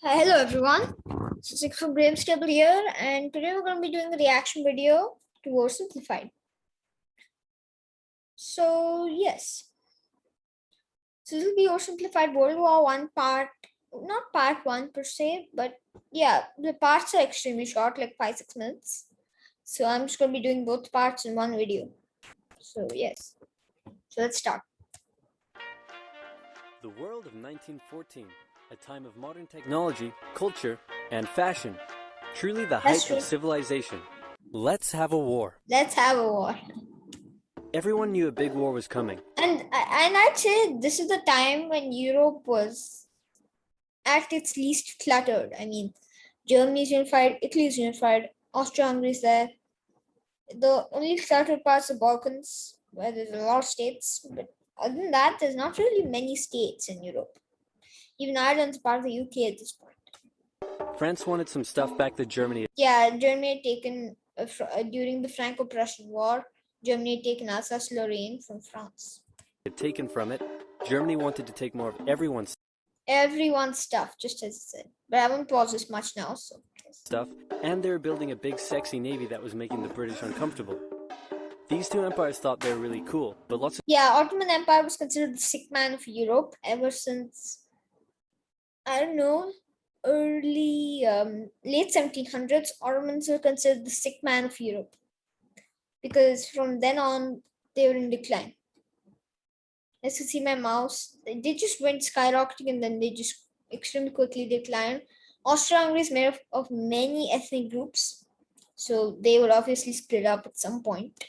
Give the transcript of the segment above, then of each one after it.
Hi, hello everyone. This is Nikhil from Stable here, and today we're going to be doing a reaction video to Oversimplified. So yes, so this will be Oversimplified World War One part, not part one per se, but yeah, the parts are extremely short, like 5-6 minutes. So I'm just going to be doing both parts in one video. So yes, so let's start. The world of 1914, a time of modern technology, culture, and fashion. Truly the height of civilization. Let's have a war. Let's have a war. Everyone knew a big war was coming. And I'd say this is the time when Europe was at its least cluttered. I mean, Germany is unified, Italy is unified, Austria-Hungary is there. The only cluttered parts are Balkans, where there's a lot of states. But other than that, there's not really many states in Europe. Even Ireland's part of the UK at this point. France wanted some stuff back that Germany. Yeah, Germany had taken during the Franco-Prussian War. Germany had taken Alsace-Lorraine from France. Had taken from it. Germany wanted to take more of everyone's stuff, just as it said. But I won't pause this much now. So stuff, and they were building a big, sexy navy that was making the British uncomfortable. These two empires thought they were really cool, but lots of Ottoman Empire was considered the sick man of Europe ever since, I don't know, early late 1700s. Ottomans were considered the sick man of Europe because from then on they were in decline. As you see my mouse, they just went skyrocketing and then they just extremely quickly declined. Austria-Hungary is made of many ethnic groups, so they would obviously split up at some point.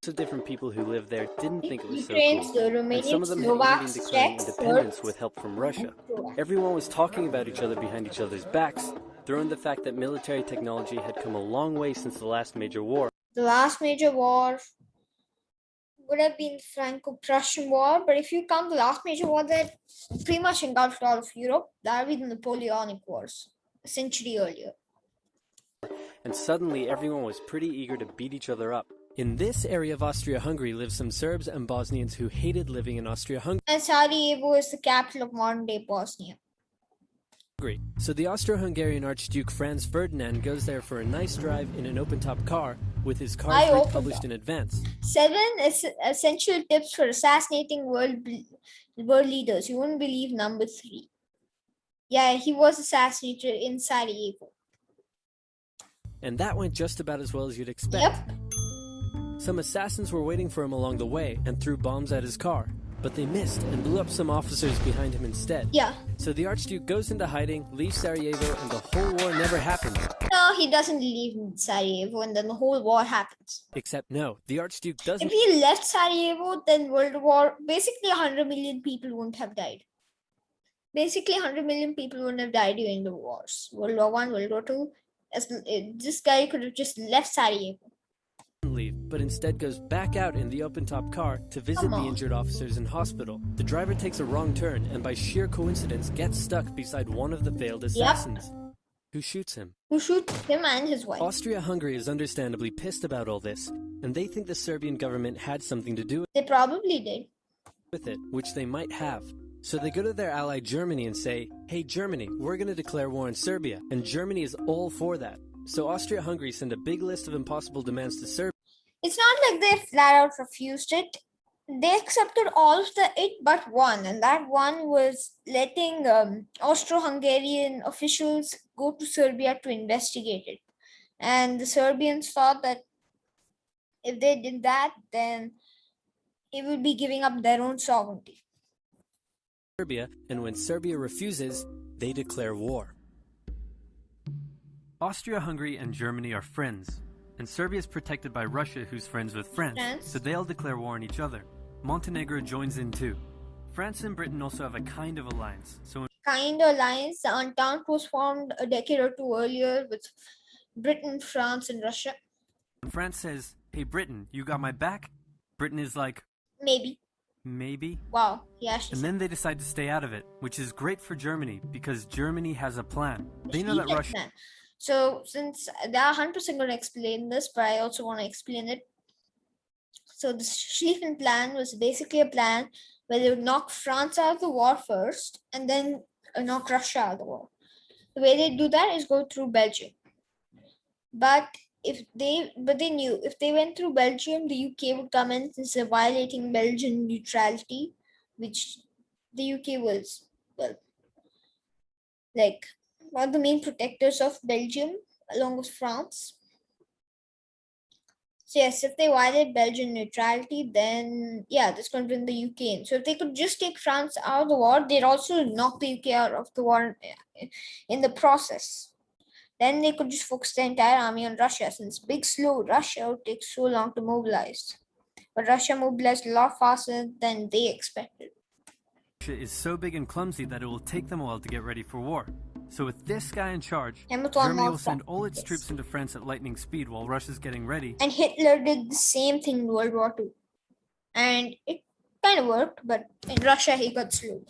of different people who lived there didn't think it was so Ukrainians, cool. Romanians, And some of them Slovaks, had even been declaring Czechs, independence Serbs, with help from Russia. Everyone was talking about each other behind each other's backs, throwing the fact that military technology had come a long way since the last major war. The last major war would have been the Franco-Prussian War, but if you count the last major war that pretty much engulfed all of Europe, that would be the Napoleonic Wars, a century earlier. And suddenly everyone was pretty eager to beat each other up. In this area of Austria-Hungary lived some Serbs and Bosnians who hated living in Austria-Hungary. And Sarajevo is the capital of modern-day Bosnia. So the Austro-Hungarian Archduke Franz Ferdinand goes there for a nice drive in an open-top car with his cars published in advance. 7 essential tips for assassinating world leaders. You wouldn't believe number 3. Yeah, he was assassinated in Sarajevo. And that went just about as well as you'd expect. Yep. Some assassins were waiting for him along the way and threw bombs at his car, but they missed and blew up some officers behind him instead. Yeah. So the Archduke goes into hiding, leaves Sarajevo, and the whole war never happens. No, he doesn't leave Sarajevo, and then the whole war happens. Except no, the Archduke doesn't. If he left Sarajevo, then basically 100 million people wouldn't have died. Basically 100 million people wouldn't have died during the wars. World War I, World War II. This guy could have just left Sarajevo. Leave, but instead goes back out in the open-top car to visit the injured officers in hospital. The driver takes a wrong turn and by sheer coincidence gets stuck beside one of the failed assassins. Yep. Who shoots him. Who shoots him and his wife. Austria-Hungary is understandably pissed about all this, and they think the Serbian government had something to do with They probably did. With it, which they might have. So they go to their ally Germany and say, hey Germany, we're going to declare war on Serbia, and Germany is all for that. So Austria-Hungary send a big list of impossible demands to Serbia. It's not like they flat out refused it. They accepted all of it but one, and that one was letting Austro-Hungarian officials go to Serbia to investigate it. And the Serbians thought that if they did that, then it would be giving up their own sovereignty. Serbia, and when Serbia refuses, they declare war. Austria-Hungary and Germany are friends, and Serbia is protected by Russia, who's friends with France, so they'll declare war on each other. Montenegro joins in too. France and Britain also have a kind of alliance. The Entente was formed a decade or two earlier with Britain, France, and Russia. When France says, hey Britain, you got my back? Britain is like, Maybe. Wow, yeah. And then they decide to stay out of it, which is great for Germany because Germany has a plan. They know that Russia. So since they're 100% going to explain this, but I also want to explain it. So the Schlieffen plan was basically a plan where they would knock France out of the war first and then knock Russia out of the war. The way they do that is go through Belgium. But they knew if they went through Belgium, the UK would come in since they're violating Belgian neutrality, which the UK was, well, like one of the main protectors of Belgium along with France. So yes, if they violate Belgian neutrality, then yeah, that's going to bring the UK in. So if they could just take France out of the war, they'd also knock the UK out of the war in the process. Then they could just focus the entire army on Russia, since big slow Russia would take so long to mobilize. But Russia mobilized a lot faster than they expected. Russia is so big and clumsy that it will take them a while to get ready for war. So with this guy in charge, Germany will send all its troops into France at lightning speed while Russia's getting ready. And Hitler did the same thing in World War II. And it kind of worked, but in Russia he got slowed.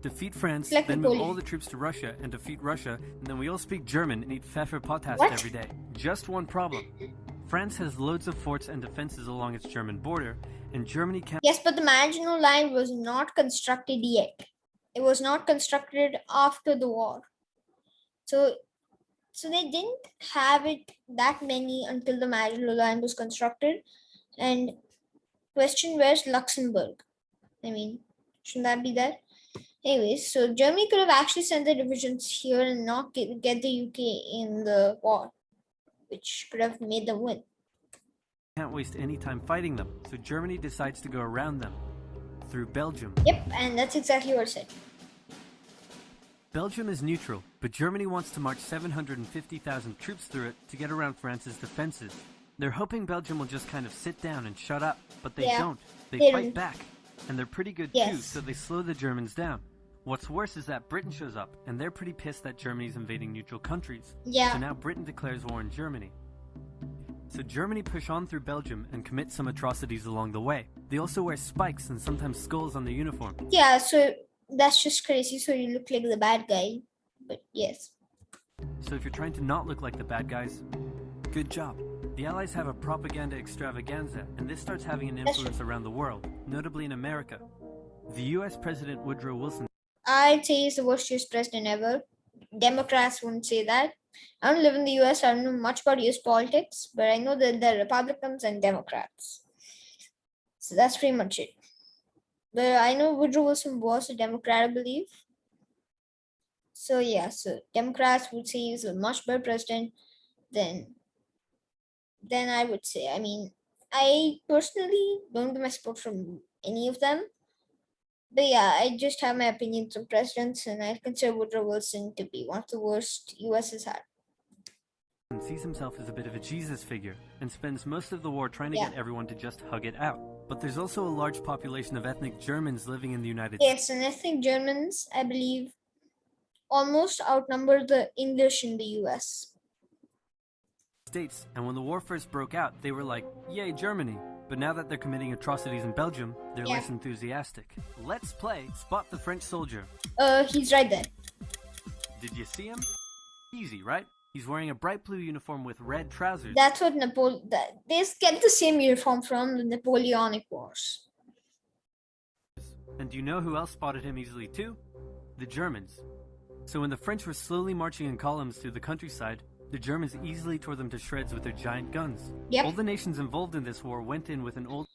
Defeat France, then move all the troops to Russia and defeat Russia, and then we all speak German and eat Pfefferpottast every day. Just one problem. France has loads of forts and defenses along its German border, and Germany can't... Yes, but the Maginot Line was not constructed yet. It was not constructed after the war. So they didn't have it that many until the Maginot Line was constructed. And question, where's Luxembourg? I mean, shouldn't that be there? Anyways, so Germany could have actually sent the divisions here and not get the UK in the war, which could have made them win. Can't waste any time fighting them, so Germany decides to go around them through Belgium. Yep, and that's exactly what I said. Belgium is neutral, but Germany wants to march 750,000 troops through it to get around France's defenses. They're hoping Belgium will just kind of sit down and shut up, but they don't. They fight back, and they're pretty good too, so they slow the Germans down. What's worse is that Britain shows up, and they're pretty pissed that Germany's invading neutral countries. So now Britain declares war on Germany. So Germany push on through Belgium and commit some atrocities along the way. They also wear spikes and sometimes skulls on their uniform. Yeah, so that's just crazy, so you look like the bad guy, but yes. So if you're trying to not look like the bad guys, good job. The Allies have a propaganda extravaganza, and this starts having an influence around the world, notably in America. The US President Woodrow Wilson... I'd say he's the worst US president ever. Democrats wouldn't say that. I don't live in the US, I don't know much about US politics, but I know that there are Republicans and Democrats. So that's pretty much it. But I know Woodrow Wilson was a Democrat, I believe. So yeah, so Democrats would say he's a much better president than I would say. I mean, I personally don't get my support from any of them. But yeah, I just have my opinions on presidents, and I consider Woodrow Wilson to be one of the worst US has had. Sees himself as a bit of a Jesus figure, and spends most of the war trying to get everyone to just hug it out. But there's also a large population of ethnic Germans living in the United States. Yes, and ethnic Germans, I believe, almost outnumber the English in the US. And when the war first broke out, they were like, yay, Germany. But now that they're committing atrocities in Belgium, they're less enthusiastic. Let's play Spot the French Soldier. He's right there. Did you see him? Easy, right? He's wearing a bright blue uniform with red trousers. That's what they get the same uniform from the Napoleonic Wars. And do you know who else spotted him easily too? The Germans. So when the French were slowly marching in columns through the countryside, the Germans easily tore them to shreds with their giant guns. Yep. All the nations involved in this war went in with an old...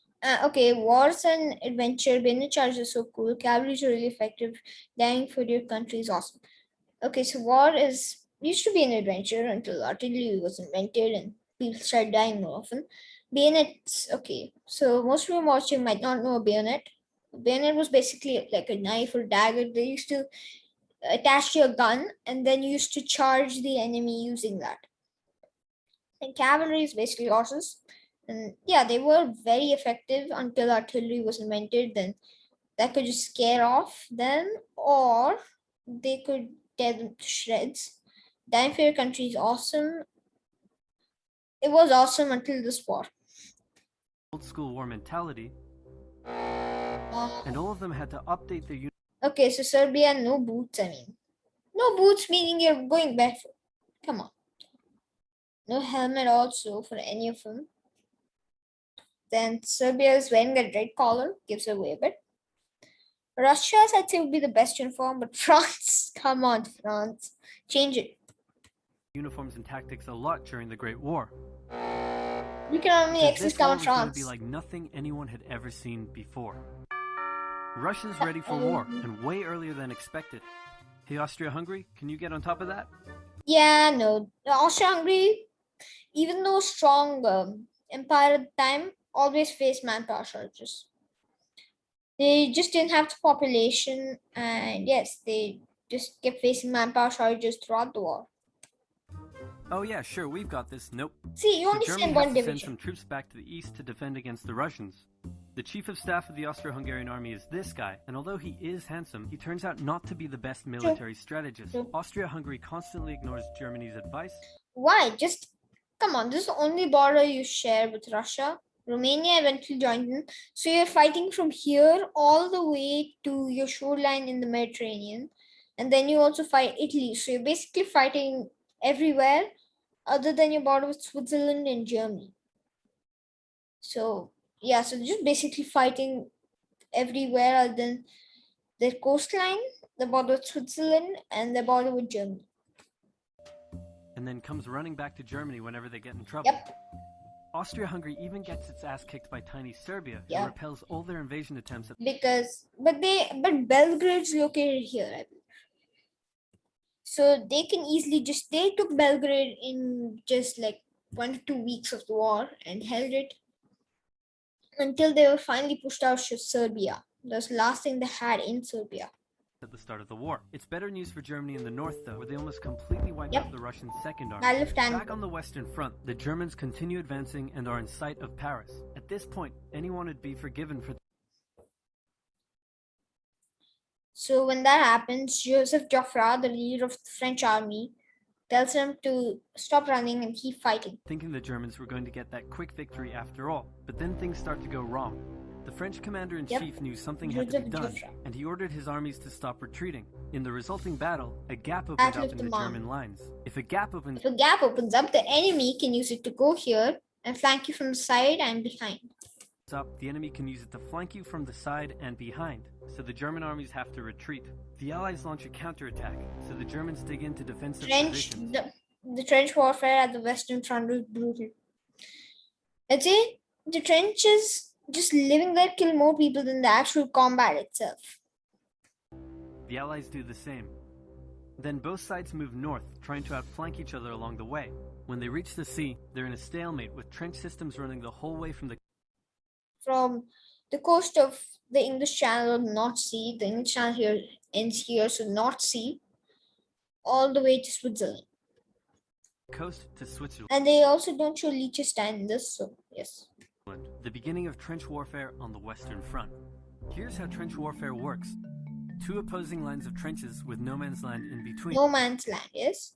Okay, wars and adventure. Being in charge is so cool. Cavalry is really effective. Dying for your country is awesome. Okay, so war used to be an adventure until artillery was invented and people started dying more often. Bayonets, okay. So most of you watching might not know a bayonet. A bayonet was basically like a knife or dagger. They used to attach to a gun, and then you used to charge the enemy using that. And cavalry is basically horses. And yeah, they were very effective until artillery was invented. Then that could just scare off them, or they could tear them to shreds. Dying for your country is awesome. It was awesome until this war. Old school war mentality. And all of them had to update their... Okay, so Serbia, no boots, I mean. No boots meaning you're going barefoot. Come on. No helmet also for any of them. Then Serbia is wearing a red collar, gives away a bit. Russia's, I'd say, would be the best uniform, but France, come on, France, change it. Uniforms and tactics a lot during the Great War. You can only access This war common was going to France. be like nothing anyone had ever seen before. Russia's ready for war, and way earlier than expected. Hey, Austria-Hungary, can you get on top of that? Yeah, no. Austria-Hungary, even though strong empire at the time, always faced manpower shortages. They just didn't have the population, and yes, they just kept facing manpower shortages throughout the war. Oh yeah, sure, we've got this. Nope. See, you So only Germany send has one to send division. some troops back to the east to defend against the Russians. The chief of staff of the Austro-Hungarian army is this guy, and although he is handsome, he turns out not to be the best military strategist. True. Austria-Hungary constantly ignores Germany's advice. Why? Just come on, this is the only border you share with Russia. Romania eventually joined in. So you're fighting from here all the way to your shoreline in the Mediterranean. And then you also fight Italy. So you're basically fighting everywhere other than your border with Switzerland and Germany. So yeah, so just basically fighting everywhere other than their coastline, the border with Switzerland, and the border with Germany. And then comes running back to Germany whenever they get in trouble. Yep. Austria-Hungary even gets its ass kicked by tiny Serbia, Yeah. who repels all their invasion attempts. But Belgrade's located here, I believe. So they can easily they took Belgrade in just like 1 to 2 weeks of the war and held it until they were finally pushed out to Serbia. That was the last thing they had in Serbia. At the start of the war. It's better news for Germany in the north, though, where they almost completely wiped out the Russian Second Army. Back on the Western Front, the Germans continue advancing and are in sight of Paris. At this point, anyone would be forgiven for. So when that happens, Joseph Joffre, the leader of the French army, tells them to stop running and keep fighting. Thinking the Germans were going to get that quick victory after all, but then things start to go wrong. The French commander-in-chief knew something had to be done, and he ordered his armies to stop retreating. In the resulting battle, a gap opened up in the German lines. If a gap opens up, the enemy can use it to go here and flank you from the side and behind. The enemy can use it to flank you from the side and behind, so the German armies have to retreat. The Allies launch a counterattack, so the Germans dig into defensive positions. The trench warfare at the Western Front was brutal. I'd say the trenches, just living there, kill more people than the actual combat itself. The Allies do the same. Then both sides move north, trying to outflank each other along the way. When they reach the sea, they're in a stalemate with trench systems running the whole way from the coast of the English Channel, North Sea. The English Channel here ends here, so North Sea, all the way to Switzerland. Coast to Switzerland. And they also don't show Liechtenstein in this, so yes. The beginning of trench warfare on the Western Front. Here's how trench warfare works. Two opposing lines of trenches with no man's land in between. No man's land, yes.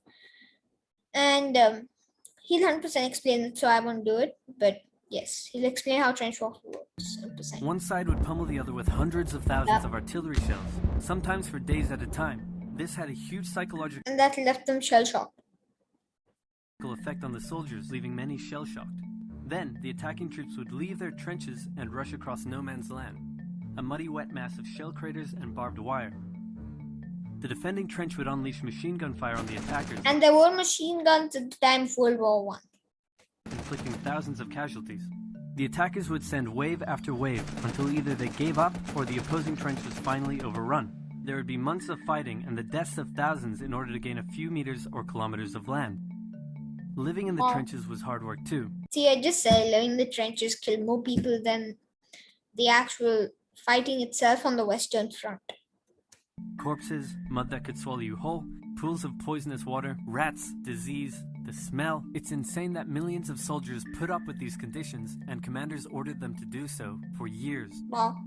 And he'll 100% explain it, so I won't do it, but yes, he'll explain how trench warfare works. 100%. One side would pummel the other with hundreds of thousands of artillery shells, sometimes for days at a time. This had a huge psychological and that left them shell-shocked. Effect on the soldiers, leaving many shell-shocked. Then, the attacking troops would leave their trenches and rush across no man's land, a muddy wet mass of shell craters and barbed wire. The defending trench would unleash machine gun fire on the attackers. And there were machine guns at the time of World War I. Inflicting thousands of casualties. The attackers would send wave after wave until either they gave up or the opposing trench was finally overrun. There would be months of fighting and the deaths of thousands in order to gain a few meters or kilometers of land. Living in the trenches was hard work too. See, I just said living in the trenches killed more people than the actual fighting itself on the Western Front. Corpses, mud that could swallow you whole, pools of poisonous water, rats, disease, the smell. It's insane that millions of soldiers put up with these conditions and commanders ordered them to do so for years. Wow.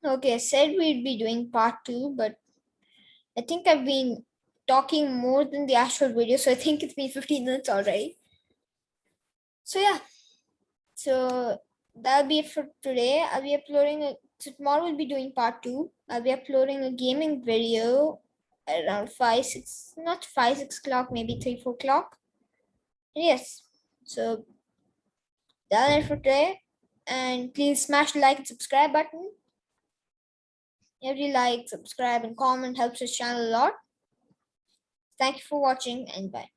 Okay, I said we'd be doing part 2, but I think I've been talking more than the actual video, so I think it's been 15 minutes already. So yeah, so that'll be it for today. I'll be uploading so tomorrow we'll be doing part 2. I'll be uploading a gaming video around 6 o'clock, maybe 3-4 o'clock. Yes, so that's it for today. And please smash the like and subscribe button. Every like, subscribe, and comment helps this channel a lot. Thank you for watching, and bye.